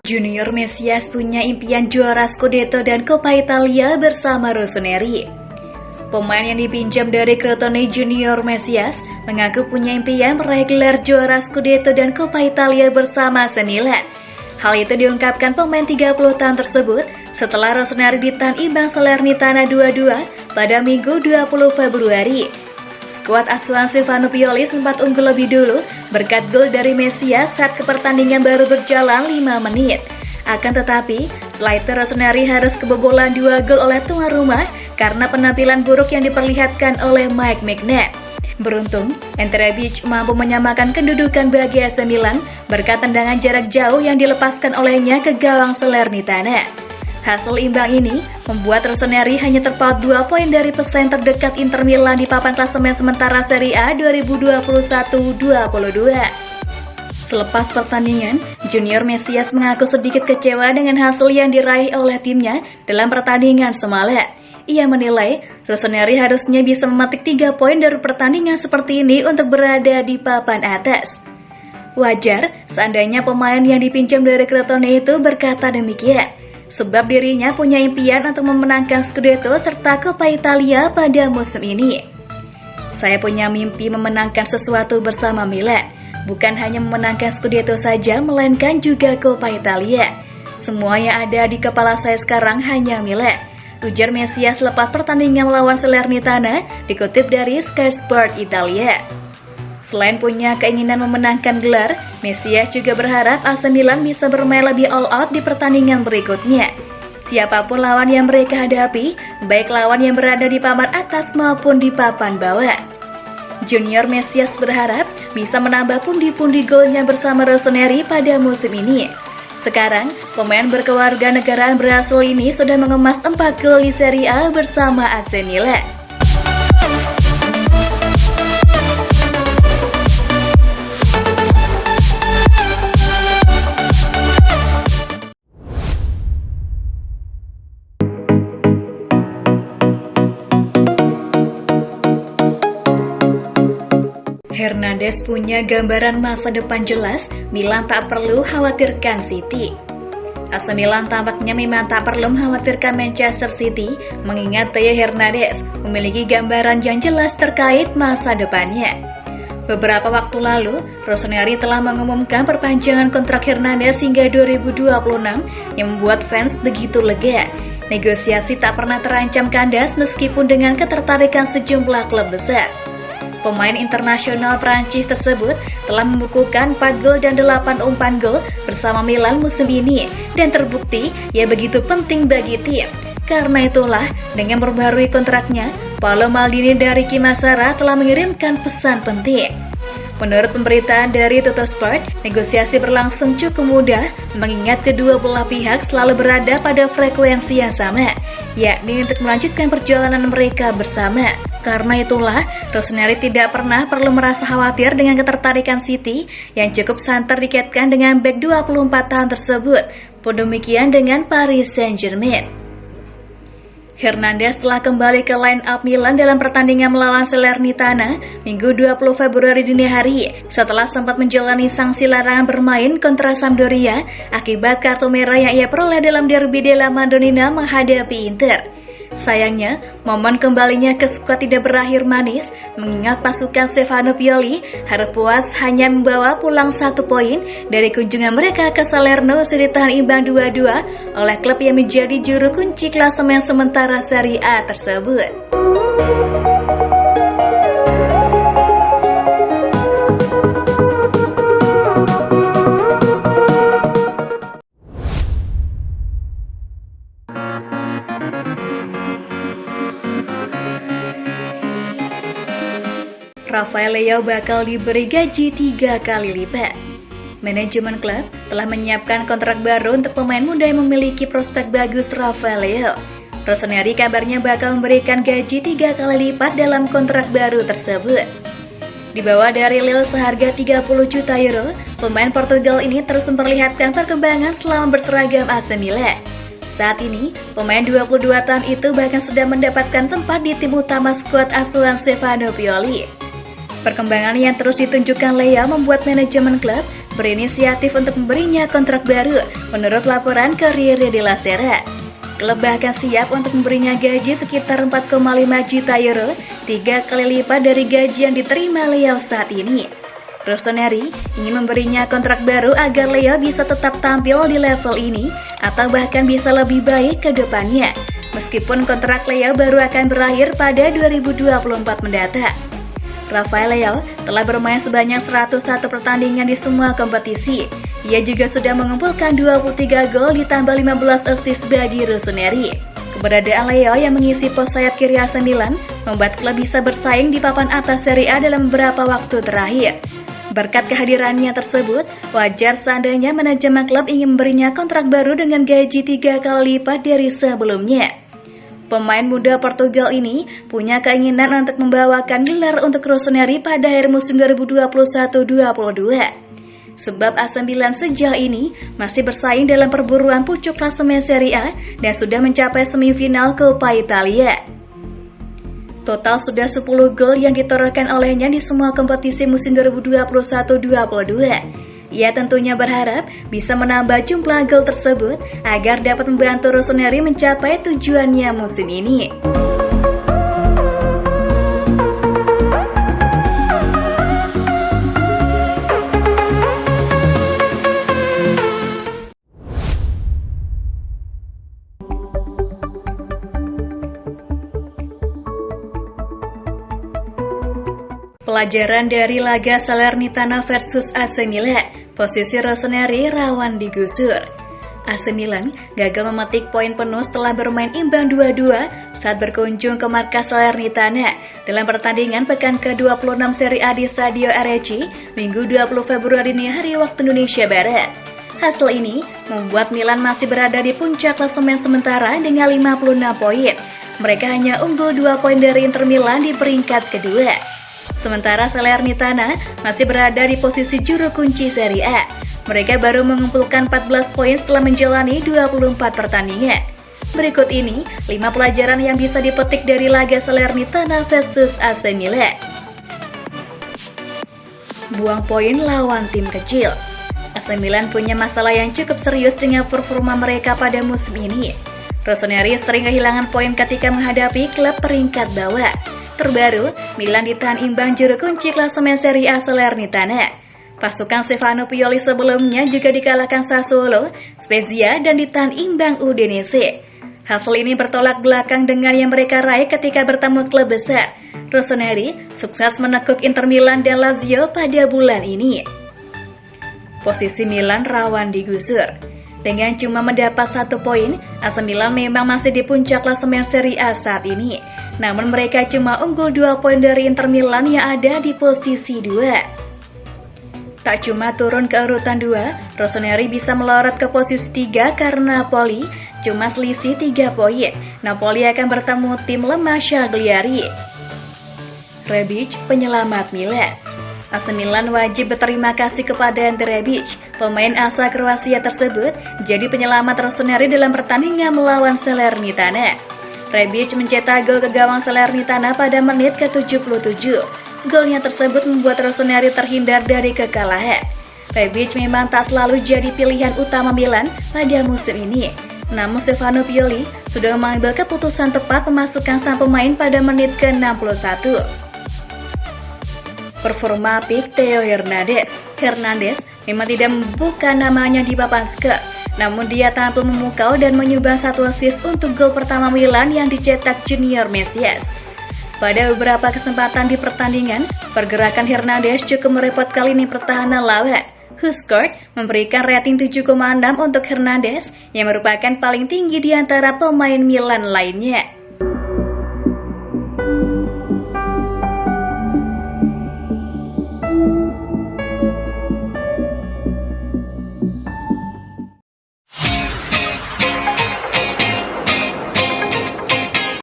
Junior Mesias punya impian juara Scudetto dan Coppa Italia bersama Rossoneri. Pemain yang dipinjam dari Crotone, Junior Mesias mengaku punya impian meraih gelar juara Scudetto dan Coppa Italia bersama AC Milan. Hal itu diungkapkan pemain 30 tahun tersebut setelah Rossoneri ditahan imbang Salernitana 2-2 pada Minggu 20 Februari. Skuad asuhan Stefano Pioli sempat unggul lebih dulu berkat gol dari Mesias saat pertandingan baru berjalan 5 menit. Akan tetapi, setelah itu Rossoneri harus kebobolan 2 gol oleh tuan rumah karena penampilan buruk yang diperlihatkan oleh Mike Maignan. Beruntung, Ante Rebic mampu menyamakan kedudukan bagi AC Milan berkat tendangan jarak jauh yang dilepaskan olehnya ke gawang Salernitana. Hasil imbang ini membuat Rossoneri hanya terpaut 2 poin dari pesaing terdekat Inter Milan di papan klasemen sementara Serie A 2021-22. Selepas pertandingan, Junior Mesias mengaku sedikit kecewa dengan hasil yang diraih oleh timnya dalam pertandingan semalam. Ia menilai Rossoneri harusnya bisa memetik 3 poin dari pertandingan seperti ini untuk berada di papan atas. Wajar seandainya pemain yang dipinjam dari Crotone itu berkata demikian, sebab dirinya punya impian untuk memenangkan Scudetto serta Coppa Italia pada musim ini. Saya punya mimpi memenangkan sesuatu bersama Milan, bukan hanya memenangkan Scudetto saja, melainkan juga Coppa Italia. Semua yang ada di kepala saya sekarang hanya Milan, ujar Mesias lepas pertandingan melawan Salernitana, dikutip dari Sky Sport Italia. Selain punya keinginan memenangkan gelar, Mesias juga berharap AC Milan bisa bermain lebih all out di pertandingan berikutnya. Siapapun lawan yang mereka hadapi, baik lawan yang berada di papan atas maupun di papan bawah. Junior Mesias berharap bisa menambah pundi-pundi golnya bersama Rossoneri pada musim ini. Sekarang, pemain berkewarganegaraan Brasil ini sudah mengemas 4 gol di Serie A bersama AC Milan. Hernandez punya gambaran masa depan jelas, Milan tak perlu khawatirkan City. AC Milan tampaknya memang tak perlu mengkhawatirkan Manchester City, mengingat Theo Hernandez memiliki gambaran yang jelas terkait masa depannya. Beberapa waktu lalu, Rossoneri telah mengumumkan perpanjangan kontrak Hernandez hingga 2026 yang membuat fans begitu lega. Negosiasi tak pernah terancam kandas meskipun dengan ketertarikan sejumlah klub besar. Pemain internasional Prancis tersebut telah membukukan 4 gol dan 8 umpan gol bersama Milan musim ini dan terbukti ia begitu penting bagi tim. Karena itulah, dengan memperbaharui kontraknya, Paolo Maldini dari Kimasara telah mengirimkan pesan penting. Menurut pemberitaan dari Tuttosport, negosiasi berlangsung cukup mudah mengingat kedua belah pihak selalu berada pada frekuensi yang sama, yakni untuk melanjutkan perjalanan mereka bersama. Karena itulah, Rossoneri tidak pernah perlu merasa khawatir dengan ketertarikan City yang cukup santer dikaitkan dengan bek 24 tahun tersebut. Pun demikian dengan Paris Saint-Germain. Hernandez telah kembali ke line-up Milan dalam pertandingan melawan Salernitana Minggu 20 Februari dini hari setelah sempat menjalani sanksi larangan bermain kontra Sampdoria akibat kartu merah yang ia peroleh dalam derby della Madonnina menghadapi Inter. Sayangnya, momen kembalinya ke skuad tidak berakhir manis, mengingat pasukan Stefano Pioli harus puas hanya membawa pulang 1 poin dari kunjungan mereka ke Salerno usai ditahan imbang 2-2 oleh klub yang menjadi juru kunci klasemen sementara Serie A tersebut. Rafael Leao bakal diberi gaji 3 kali lipat. Manajemen klub telah menyiapkan kontrak baru untuk pemain muda yang memiliki prospek bagus Rafael Leao. Rossoneri kabarnya bakal memberikan gaji 3 kali lipat dalam kontrak baru tersebut. Di bawah dari Lille seharga 30 juta euro, pemain Portugal ini terus memperlihatkan perkembangan selama berseragam AC Milan. Saat ini, pemain 22 tahun itu bahkan sudah mendapatkan tempat di tim utama skuad asuhan Stefano Pioli. Perkembangan yang terus ditunjukkan Leao membuat manajemen klub berinisiatif untuk memberinya kontrak baru menurut laporan Corriere della Sera. Klub bahkan siap untuk memberinya gaji sekitar 4,5 juta euro, 3 kali lipat dari gaji yang diterima Leo saat ini. Rossoneri ingin memberinya kontrak baru agar Leo bisa tetap tampil di level ini atau bahkan bisa lebih baik ke depannya. Meskipun kontrak Leo baru akan berakhir pada 2024 mendatang. Rafael Leo telah bermain sebanyak 101 pertandingan di semua kompetisi. Ia juga sudah mengumpulkan 23 gol ditambah 15 assist bagi Rossoneri. Keberadaan Leo yang mengisi pos sayap kiri AC Milan membuat klub bisa bersaing di papan atas Serie A dalam beberapa waktu terakhir. Berkat kehadirannya tersebut, wajar seandainya manajemen klub ingin memberinya kontrak baru dengan gaji 3 kali lipat dari sebelumnya. Pemain muda Portugal ini punya keinginan untuk membawakan gelar untuk Rossoneri pada akhir musim 2021-22. Sebab AC Milan sejauh ini masih bersaing dalam perburuan pucuk klasemen Serie A dan sudah mencapai semifinal Coppa Italia. Total sudah 10 gol yang ditorehkan olehnya di semua kompetisi musim 2021-22. Ia tentunya berharap bisa menambah jumlah gol tersebut agar dapat membantu Rossoneri mencapai tujuannya musim ini. Pelajaran dari laga Salernitana versus AC Milan, posisi Rossoneri rawan digusur. AC Milan gagal memetik poin penuh setelah bermain imbang 2-2 saat berkunjung ke markas Salernitana dalam pertandingan pekan ke-26 Serie A di Stadio Arechi, Minggu 20 Februari dini hari waktu Indonesia Barat. Hasil ini membuat Milan masih berada di puncak klasemen sementara dengan 56 poin. Mereka hanya unggul 2 poin dari Inter Milan di peringkat kedua. Sementara Salernitana masih berada di posisi juru kunci Serie A. Mereka baru mengumpulkan 14 poin setelah menjalani 24 pertandingan. Berikut ini 5 pelajaran yang bisa dipetik dari laga Salernitana versus AC Milan. Buang poin lawan tim kecil. AC Milan punya masalah yang cukup serius dengan performa mereka pada musim ini. Rossoneri sering kehilangan poin ketika menghadapi klub peringkat bawah. Terbaru, Milan ditahan imbang juru kunci klasemen Serie A Salernitana. Pasukan Stefano Pioli sebelumnya juga dikalahkan Sassuolo, Spezia, dan ditahan imbang Udinese. Hasil ini bertolak belakang dengan yang mereka raih ketika bertemu klub besar. Rossoneri sukses menekuk Inter Milan dan Lazio pada bulan ini. Posisi Milan rawan digusur. Dengan cuma mendapat 1 poin, AC Milan memang masih di puncak klasemen Serie A saat ini. Namun mereka cuma unggul 2 poin dari Inter Milan yang ada di posisi 2. Tak cuma turun ke urutan 2, Rossoneri bisa melorot ke posisi 3 karena Napoli cuma selisih 3 poin. Napoli akan bertemu tim lemah Cagliari. Rebic, penyelamat Milan. AC Milan wajib berterima kasih kepada Ante Rebic, pemain asal Kroasia tersebut, jadi penyelamat Rossoneri dalam pertandingan melawan Salernitana. Rebic mencetak gol ke gawang Salernitana pada menit ke-77. Golnya tersebut membuat Rossoneri terhindar dari kekalahan. Rebic memang tak selalu jadi pilihan utama Milan pada musim ini. Namun Stefano Pioli sudah mengambil keputusan tepat memasukkan sang pemain pada menit ke-61. Performa apik Theo Hernandez. Hernandez memang tidak membuka namanya di papan skor, namun dia tampil memukau dan menyumbang 1 assist untuk gol pertama Milan yang dicetak Junior Mesias. Pada beberapa kesempatan di pertandingan, pergerakan Hernandez cukup merepotkan lini pertahanan lawan. Huskort memberikan rating 7,6 untuk Hernandez yang merupakan paling tinggi di antara pemain Milan lainnya.